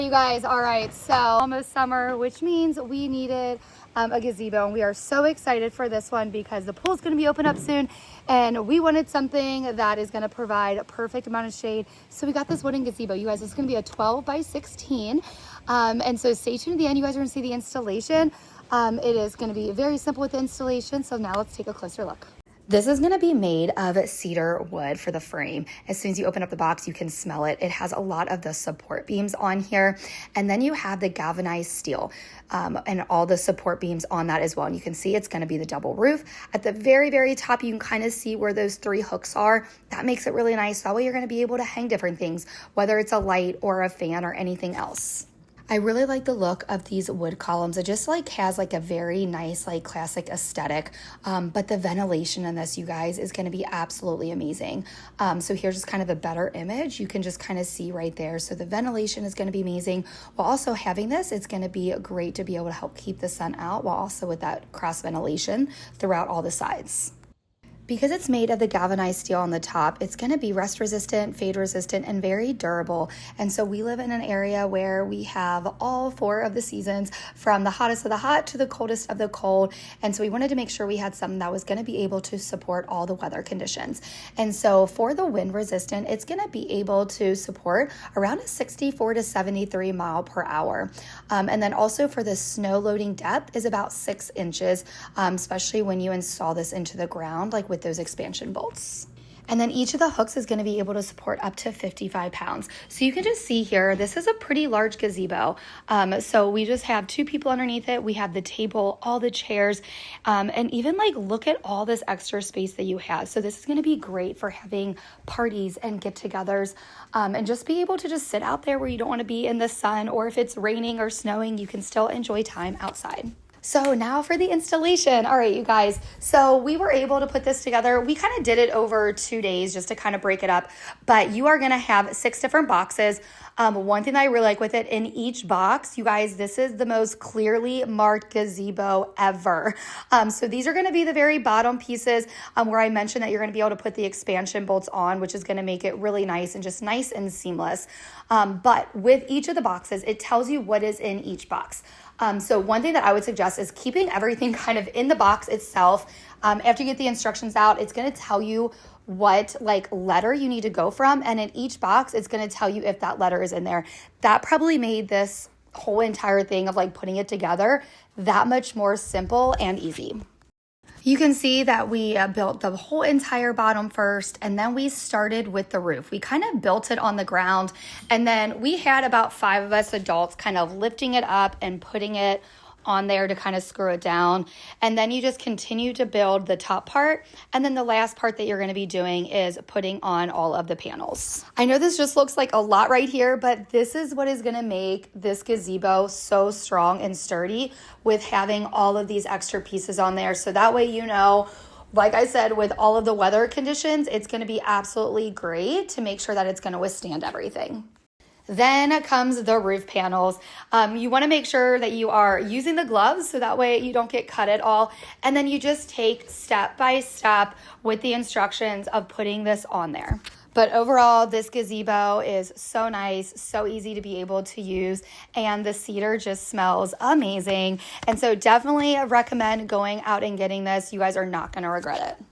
You guys, all right, so almost summer, which means we needed a gazebo, and we are so excited for this one because the pool's going to be open up soon, and we wanted something that is going to provide a perfect amount of shade. So we got this wooden gazebo. You guys, it's going to be a 12 by 16, and so stay tuned to the end. You guys are going to see the installation. It is going to be very simple with the installation, so now let's take a closer look. This is going to be made of cedar wood for the frame. As soon as you open up the box, you can smell it. It has a lot of the support beams on here. And then you have the galvanized steel and all the support beams on that as well. And you can see it's going to be the double roof. At the very, very top, you can kind of see where those 3 hooks are. That makes it really nice. That way you're going to be able to hang different things, whether it's a light or a fan or anything else. I really like the look of these wood columns. It just has a very nice classic aesthetic, but the ventilation in this, you guys, is going to be absolutely amazing. So here's just kind of a better image. You can just kind of see right there. So the ventilation is going to be amazing. While also having this, it's going to be great to be able to help keep the sun out while also with that cross ventilation throughout all the sides. Because it's made of the galvanized steel on the top, it's going to be rust resistant, fade resistant, and very durable. And so we live in an area where we have all 4 of the seasons, from the hottest of the hot to the coldest of the cold. And so we wanted to make sure we had something that was going to be able to support all the weather conditions. And so for the wind resistant, it's going to be able to support around a 64 to 73 mile per hour. And then also for the snow loading depth is about 6 inches, especially when you install this into the ground, with those expansion bolts. And then each of the hooks is going to be able to support up to 55 pounds. So you can just see here, this is a pretty large gazebo. So we just have 2 people underneath it. We have the table, all the chairs, and even look at all this extra space that you have. So this is going to be great for having parties and get-togethers, and just be able to just sit out there where you don't want to be in the sun, or if it's raining or snowing, you can still enjoy time outside. So now for the installation. All right, you guys. So we were able to put this together. We kind of did it over 2 days just to kind of break it up, but you are going to have 6 different boxes. One thing that I really like with it, in each box, you guys, this is the most clearly marked gazebo ever. So these are going to be the very bottom pieces where I mentioned that you're going to be able to put the expansion bolts on, which is going to make it really nice and just nice and seamless. But with each of the boxes, it tells you what is in each box. So one thing that I would suggest is keeping everything kind of in the box itself. After you get the instructions out, it's going to tell you what letter you need to go from. And in each box, it's going to tell you if that letter is in there. That probably made this whole entire thing of putting it together that much more simple and easy. You can see that we built the whole entire bottom first, and then we started with the roof. We kind of built it on the ground, and then we had about 5 of us adults kind of lifting it up and putting it on there to kind of screw it down. And then you just continue to build the top part, and then the last part that you're going to be doing is putting on all of the panels. I know this just looks like a lot right here, but this is what is going to make this gazebo so strong and sturdy, with having all of these extra pieces on there. So that way, like I said, with all of the weather conditions, it's going to be absolutely great to make sure that it's going to withstand everything. Then comes the roof panels. You want to make sure that you are using the gloves so that way you don't get cut at all. And then you just take step by step with the instructions of putting this on there. But overall, this gazebo is so nice, so easy to be able to use, and the cedar just smells amazing. And so definitely recommend going out and getting this. You guys are not going to regret it.